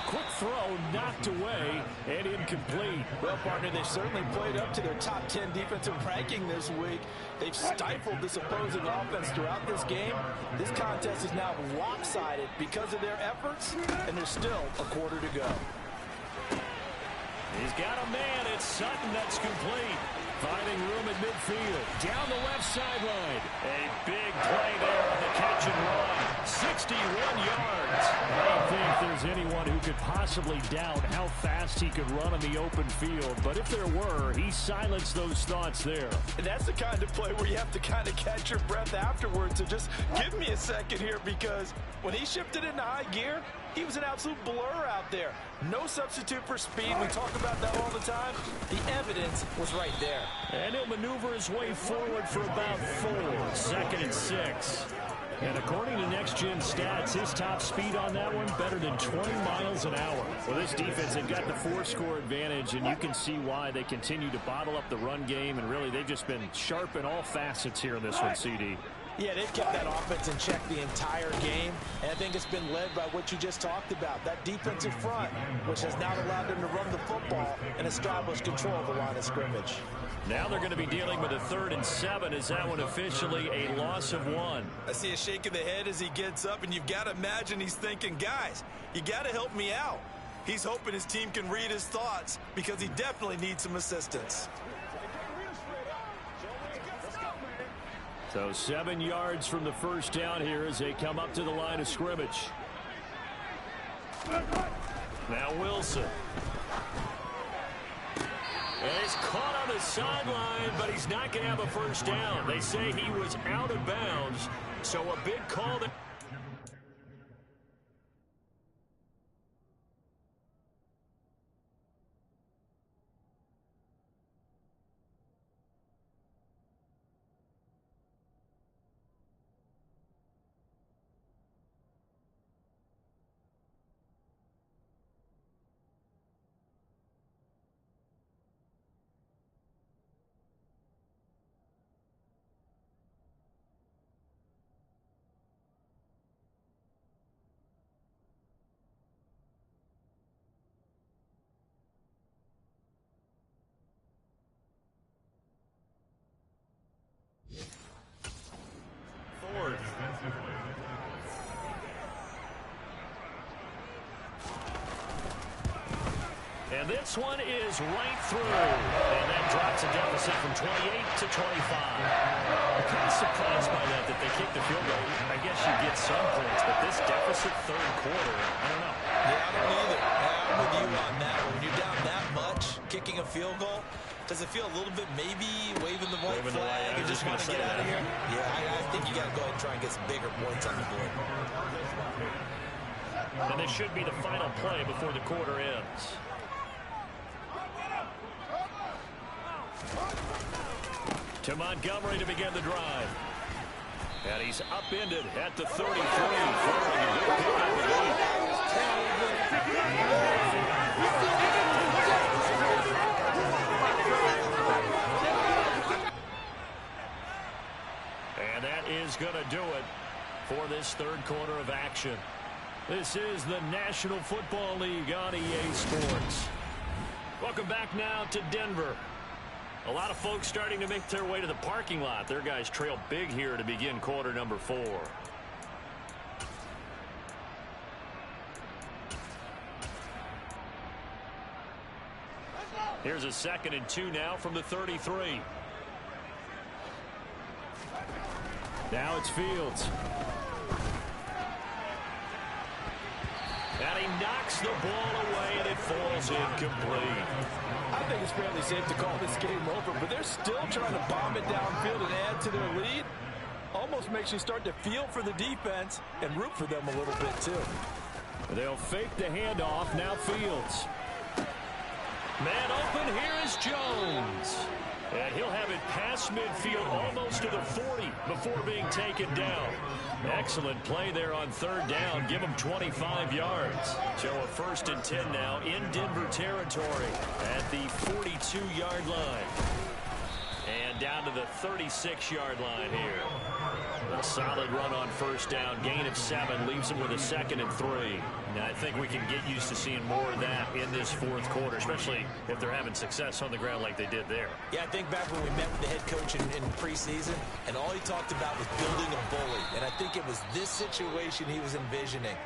S2: Quick throw knocked away and incomplete.
S3: Well, partner, they've certainly played up to their top 10 defensive ranking this week. They've stifled this opposing offense throughout this game. This contest is now lopsided because of their efforts, and there's still a quarter to go.
S2: He's got a man. It's Sutton that's complete. Finding room at midfield. Down the left sideline. A big play there on the catch and run. 61 yards. I don't think there's anyone who could possibly doubt how fast he could run on the open field. But if there were, he silenced those thoughts there.
S3: And that's the kind of play where you have to kind of catch your breath afterwards. So just give me a second here, because when he shifted into high gear, he was an absolute blur out there. No substitute for speed. We talk about that all the time. The evidence was right there.
S2: And he'll maneuver his way forward for about 4. 2nd and 6. And according to Next Gen Stats, his top speed on that one, better than 20 miles an hour. Well, this defense, they've got the 4-score advantage, and you can see why they continue to bottle up the run game. And really, they've just been sharp in all facets here in this one, CD.
S3: Yeah, they've kept that offense in check the entire game, and I think it's been led by what you just talked about, that defensive front, which has now allowed them to run the football and establish control of the line of scrimmage.
S2: Now they're going to be dealing with a 3rd and 7. Is that one officially a loss of 1?
S7: I see a shake of the head as he gets up, and you've got to imagine he's thinking, guys, you got to help me out. He's hoping his team can read his thoughts, because he definitely needs some assistance.
S2: So 7 yards from the first down here as they come up to the line of scrimmage. Now Wilson. And he's caught on the sideline, but he's not going to have a first down. They say he was out of bounds, so a big call there. And this one is right through. And that drops a deficit from 28 to 25. I'm kind of surprised by get some points, but this deficit third quarter, I don't know.
S5: Yeah, I don't either. I'm with you on that. When you're down that much, kicking a field goal, does it feel a little bit maybe waving the white flag and just want to get out of here? Yeah, I think you got to go ahead and try and get some bigger points on the board.
S2: And this should be the final play before the quarter ends. To Montgomery to begin the drive. And he's upended at the 33. And that is going to do it for this third quarter of action. This is the National Football League on EA Sports. Welcome back now to Denver. A lot of folks starting to make their way to the parking lot. Their guys trail big here to begin quarter number 4. Here's a 2nd and 2 now from the 33. Now it's Fields. And he knocks the ball away, and it falls incomplete.
S3: I think it's fairly safe to call this game over, but they're still trying to bomb it downfield and add to their lead. Almost makes you start to feel for the defense and root for them a little bit, too.
S2: They'll fake the handoff. Now Fields. Man open. Here is Jones. And he'll have it past midfield almost to the 40 before being taken down. Excellent play there on third down. Give him 25 yards. So a 1st and 10 now in Denver territory at the 42-yard line. And down to the 36-yard line here. A solid run on first down. Gain of 7 leaves him with a 2nd and 3. Now, I think we can get used to seeing more of that in this fourth quarter, especially if they're having success on the ground like they did there.
S5: Yeah, I think back when we met with the head coach in preseason, and all he talked about was building a bully. And I think it was this situation he was envisioning.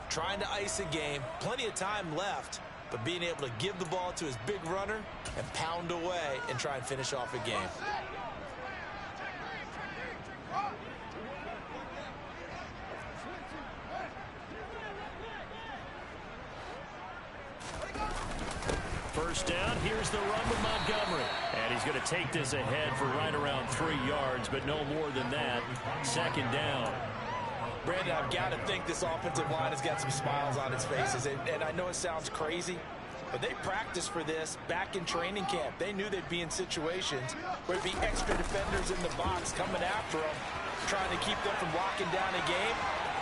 S5: Trying to ice a game, plenty of time left, but being able to give the ball to his big runner and pound away and try and finish off a game.
S2: First down, here's the run with Montgomery. And he's going to take this ahead for right around 3 yards, but no more than that. 2nd down.
S3: Brandon, I've got to think this offensive line has got some smiles on its faces. And I know it sounds crazy, but they practiced for this back in training camp. They knew they'd be in situations where there'd be extra defenders in the box coming after them, trying to keep them from locking down a game.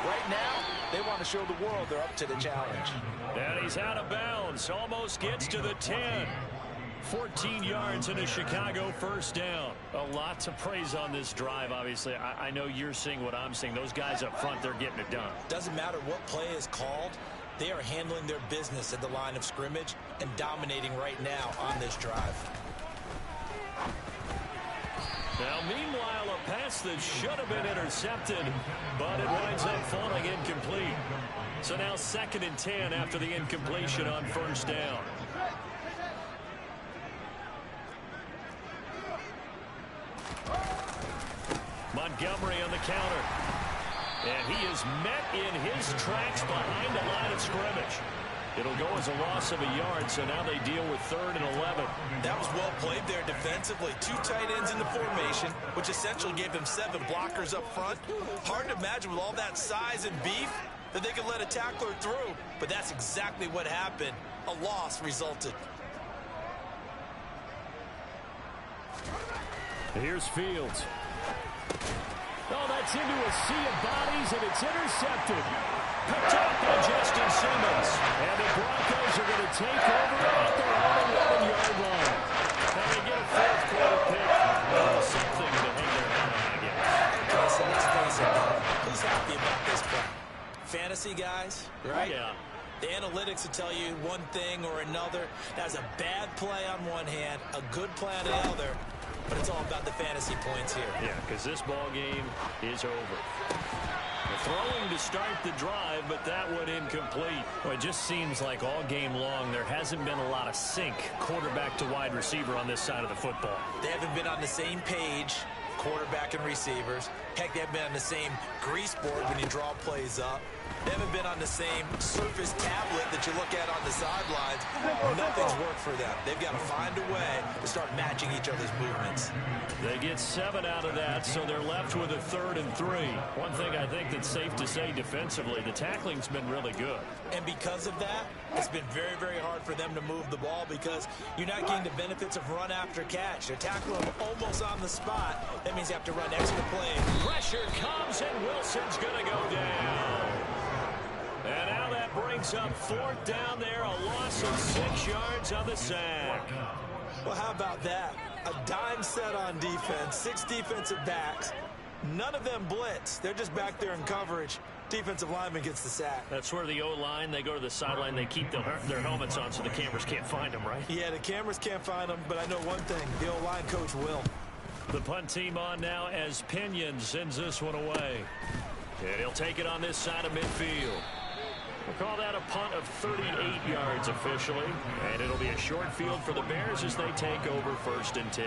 S3: Right now, they want to show the world they're up to the challenge.
S2: And he's out of bounds. Almost gets to the 10. 14 yards and a Chicago first down. A lot to praise on this drive, obviously. I know you're seeing what I'm seeing. Those guys up front, they're getting it done.
S5: Doesn't matter what play is called. They are handling their business at the line of scrimmage and dominating right now on this drive.
S2: Now, meanwhile, a pass that should have been intercepted, but it winds up falling incomplete. So now 2nd and 10 after the incompletion on first down. Montgomery on the counter. And he is met in his tracks behind the line of scrimmage. It'll go as a loss of a yard, so now they deal with 3rd and 11.
S5: That was well played there defensively. 2 tight ends in the formation, which essentially gave them 7 blockers up front. Hard to imagine with all that size and beef that they could let a tackler through, but that's exactly what happened. A loss resulted.
S2: Here's Fields. Oh, that's into a sea of bodies, and it's intercepted. Picked up by Justin Simmons. And the Broncos are going to take over at their own 11-yard line. Now they get a fourth quarter pick. Something to hang their hat on, I guess.
S5: Okay, so let's face it. Who's happy about this play? Fantasy guys, right?
S2: Yeah.
S5: The analytics will tell you one thing or another. That's a bad play on one hand, a good play on the other. But it's all about the fantasy points here.
S2: Yeah, because this ball game is over. The throwing to start the drive, but that one incomplete. Well, it just seems like all game long there hasn't been a lot of sync quarterback to wide receiver on this side of the football.
S5: They haven't been on the same page quarterback and receivers. Heck, they haven't been on the same grease board when you draw plays up. They haven't been on the same Surface tablet that you look at on the sidelines. Nothing's worked for them. They've got to find a way to start matching each other's movements.
S2: They get 7 out of that, so they're left with a 3rd and 3. One thing I think that's safe to say defensively, the tackling's been really good.
S5: And because of that, it's been very, very hard for them to move the ball because you're not getting the benefits of run after catch. They're tackling them almost on the spot. That means you have to run extra plays.
S2: Pressure comes, and Wilson's going to go down. And now that brings up 4th down there, a loss of 6 yards on the sack.
S5: Well, how about that? A dime set on defense, 6 defensive backs. None of them blitz. They're just back there in coverage. Defensive lineman gets the sack.
S2: That's where the O-line, they go to the sideline, they keep their helmets on so the cameras can't find them, right?
S5: Yeah, the cameras can't find them, but I know one thing. The O-line coach will.
S2: The punt team on now as Pinion sends this one away. And he'll take it on this side of midfield. We'll call that a punt of 38 yards officially. And it'll be a short field for the Bears as they take over 1st and 10.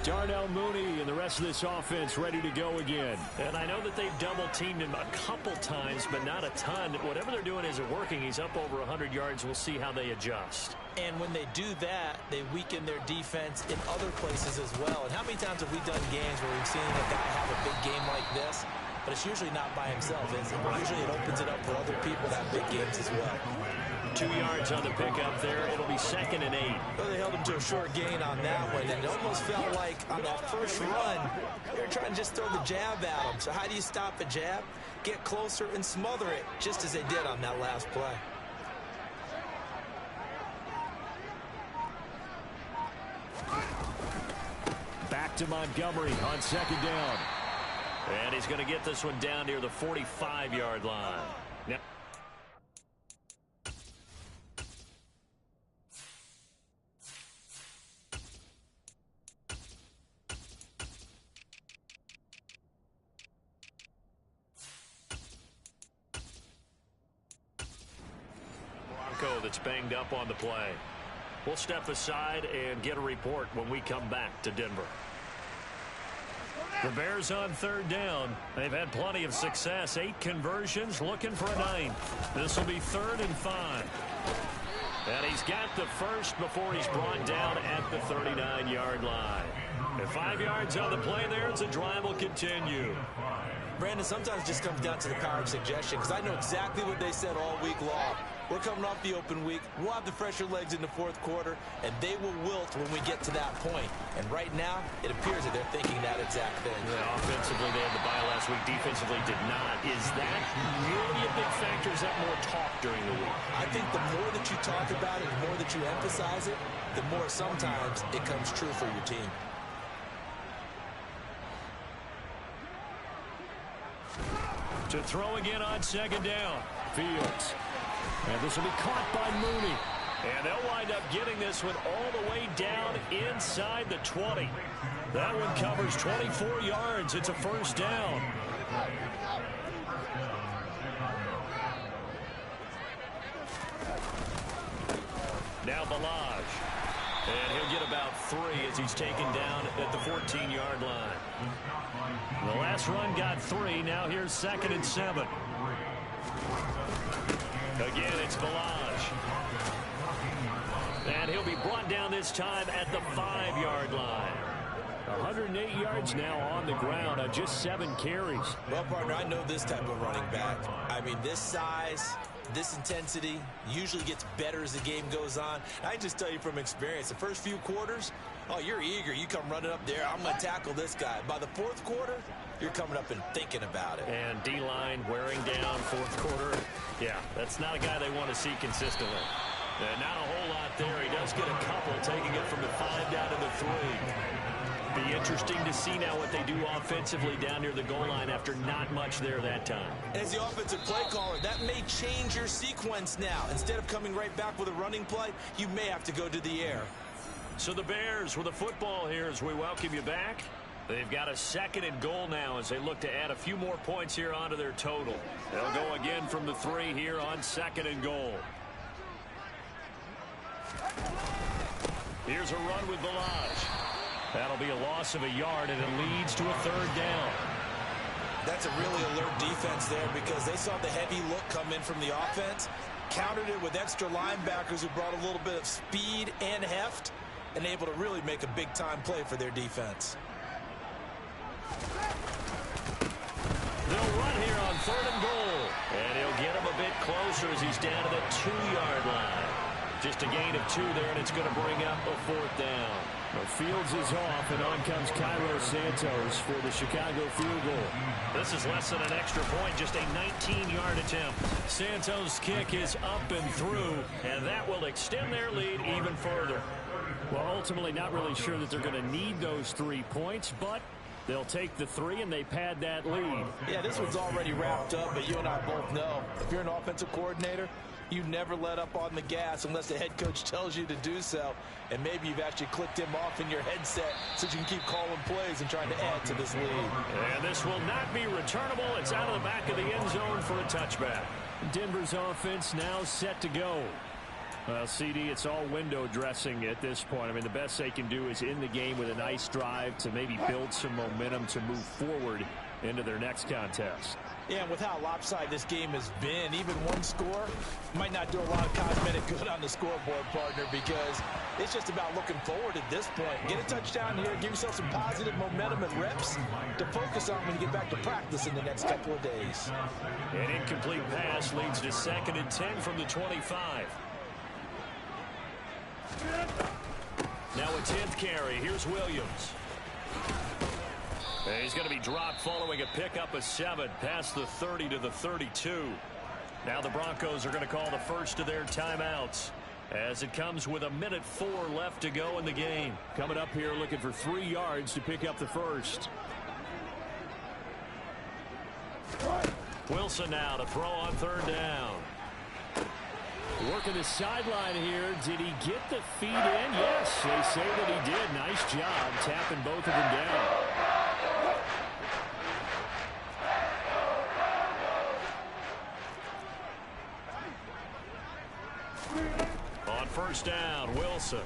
S2: Darnell Mooney and the rest of this offense ready to go again. And I know that they've double-teamed him a couple times, but not a ton. Whatever they're doing isn't working. He's up over 100 yards. We'll see how they adjust.
S5: And when they do that, they weaken their defense in other places as well. And how many times have we done games where we've seen a guy have a big game like this? But it's usually not by himself, is it? Usually it opens it up for other people to have big games as well.
S2: 2 yards on the pickup there. It'll be 2nd and 8.
S5: Well, they held him to a short gain on that one, and it almost felt like on that first run, they were trying to just throw the jab at him. So how do you stop a jab? Get closer and smother it, just as they did on that last play.
S2: Back to Montgomery on 2nd down. And he's going to get this one down near the 45-yard line. Now, Bronco that's banged up on the play. We'll step aside and get a report when we come back to Denver. The Bears on 3rd down. They've had plenty of success. 8 conversions, looking for a 9th. This will be 3rd and 5. And he's got the first before he's brought down at the 39-yard line. And 5 yards on the play there as the drive will continue.
S5: Brandon, sometimes it just comes down to the power of suggestion, because I know exactly what they said all week long. We're coming off the open week. We'll have the fresher legs in the 4th quarter, and they will wilt when we get to that point. And right now, it appears that they're thinking that exact thing.
S2: Yeah, offensively, they had the bye last week. Defensively, did not. Is that really a big factor? Is that more talk during the week?
S5: I think the more that you talk about it, the more that you emphasize it, the more sometimes it comes true for your team.
S2: To throw again on 2nd down. Fields. And this will be caught by Mooney. And they'll wind up getting this one all the way down inside the 20. That one covers 24 yards. It's a 1st down. Now Balaj. And he'll get about 3 as he's taken down at the 14-yard line. The last run got 3. Now here's 2nd and 7. Again, it's Balaj. And he'll be brought down this time at the 5-yard line. 108 yards now on the ground on just 7 carries.
S5: Well, partner, I know this type of running back. I mean, this size, this intensity usually gets better as the game goes on. I just tell you from experience, the first few quarters, oh, you're eager. You come running up there. I'm going to tackle this guy. By the 4th quarter, you're coming up and thinking about it.
S2: And D-line wearing down 4th quarter. Yeah, that's not a guy they want to see consistently. And not a whole lot there. He does get a couple, taking it from the 5 down to the 3. Be interesting to see now what they do offensively down near the goal line after not much there that time.
S5: As the offensive play caller, that may change your sequence now. Instead of coming right back with a running play, you may have to go to the air.
S2: So the Bears with a football here as we welcome you back. They've got a 2nd and goal now as they look to add a few more points here onto their total. They'll go again from the 3 here on 2nd and goal. Here's a run with Balaj. That'll be a loss of a yard, and it leads to a 3rd down.
S5: That's a really alert defense there because they saw the heavy look come in from the offense, countered it with extra linebackers who brought a little bit of speed and heft, and able to really make a big-time play for their defense.
S2: They'll run here on 3rd and goal, and he'll get him a bit closer as he's down to the 2-yard line. Just a gain of 2 there, and it's going to bring up a 4th down.
S8: Well, Fields is off, and on comes Cairo Santos for the Chicago field goal.
S2: This is less than an extra point, just a 19-yard attempt. Santos' kick is up and through, and that will extend their lead even further.
S8: Well, ultimately not really sure that they're going to need those 3 points, but they'll take the 3 and they pad that lead.
S3: Yeah, this one's already wrapped up, but you and I both know if you're an offensive coordinator, you never let up on the gas unless the head coach tells you to do so. And maybe you've actually clicked him off in your headset so you can keep calling plays and trying to add to this lead.
S2: And this will not be returnable. It's out of the back of the end zone for a touchback.
S8: Denver's offense now set to go. Well, CD, it's all window dressing at this point. I mean, the best they can do is end the game with a nice drive to maybe build some momentum to move forward into their next contest.
S3: Yeah, and with how lopsided this game has been, even one score might not do a lot of cosmetic good on the scoreboard, partner, because it's just about looking forward at this point. Get a touchdown here, give yourself some positive momentum and reps to focus on when you get back to practice in the next couple of days.
S2: An incomplete pass leads to 2nd and 10 from the 25. Now a 10th carry. Here's Williams. He's going to be dropped following a pickup of 7 past the 30 to the 32. Now the Broncos are going to call the first of their timeouts as it comes with 1:04 left to go in the game.
S8: Coming up here looking for 3 yards to pick up the first.
S2: Wilson now to throw on 3rd down.
S8: Working the sideline here. Did he get the feet in? Yes, they say that he did. Nice job tapping both of them down.
S2: On 1st down, Wilson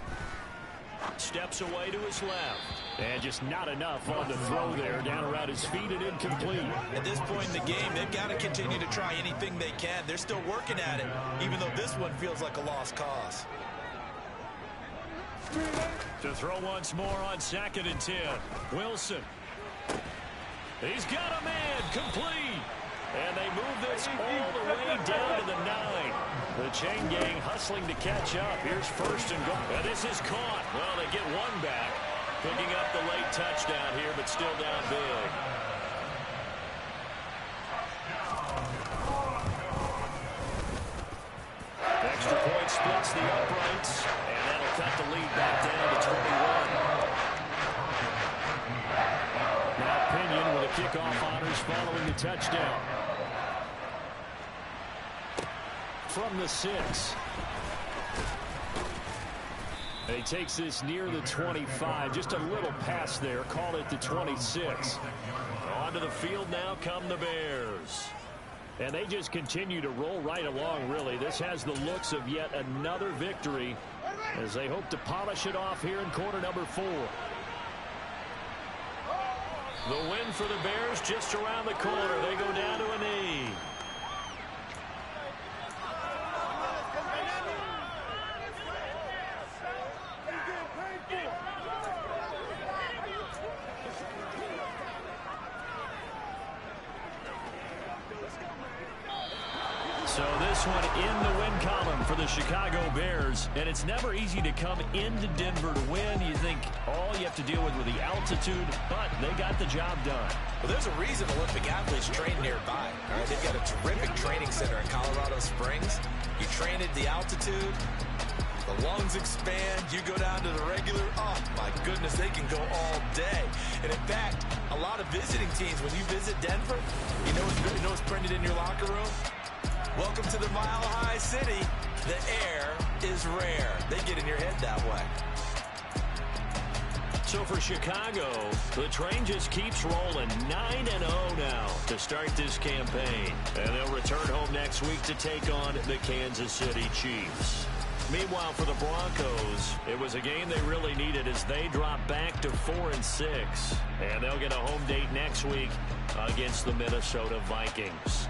S2: steps away to his left.
S8: And just not enough on the throw there. Down around his feet and incomplete.
S3: At this point in the game, they've got to continue to try anything they can. They're still working at it, even though this one feels like a lost cause.
S2: To throw once more on 2nd and 10. Wilson. He's got a man complete. And they move this all the way down to the 9. The chain gang hustling to catch up. Here's 1st and goal. And this is caught. Well, they get 1 back. Picking up the late touchdown here, but still down big. Extra point splits the uprights, and that'll cut the lead back down to 21.
S8: Now Pinion with a kickoff honors following the touchdown. From the 6. And he takes this near the 25. Just a little pass there. Call it the 26.
S2: Onto the field now come the Bears.
S8: And they just continue to roll right along, really. This has the looks of yet another victory as they hope to polish it off here in quarter number 4.
S2: The win for the Bears just around the corner. They go down to a knee. So this one in the win column for the Chicago Bears. And it's never easy to come into Denver to win. You think all you have to deal with the altitude, but they got the job done.
S3: Well, there's a reason Olympic athletes train nearby. All right, they've got a terrific training center in Colorado Springs. You train at the altitude, the lungs expand, you go down to the regular, oh my goodness, they can go all day. And in fact, a lot of visiting teams, when you visit Denver, you know what's printed in your locker room? Welcome to the Mile High City. The air is rare. They get in your head that way.
S2: So for Chicago, the train just keeps rolling 9-0 now to start this campaign. And they'll return home next week to take on the Kansas City Chiefs. Meanwhile, for the Broncos, it was a game they really needed as they drop back to 4-6. And they'll get a home date next week against the Minnesota Vikings.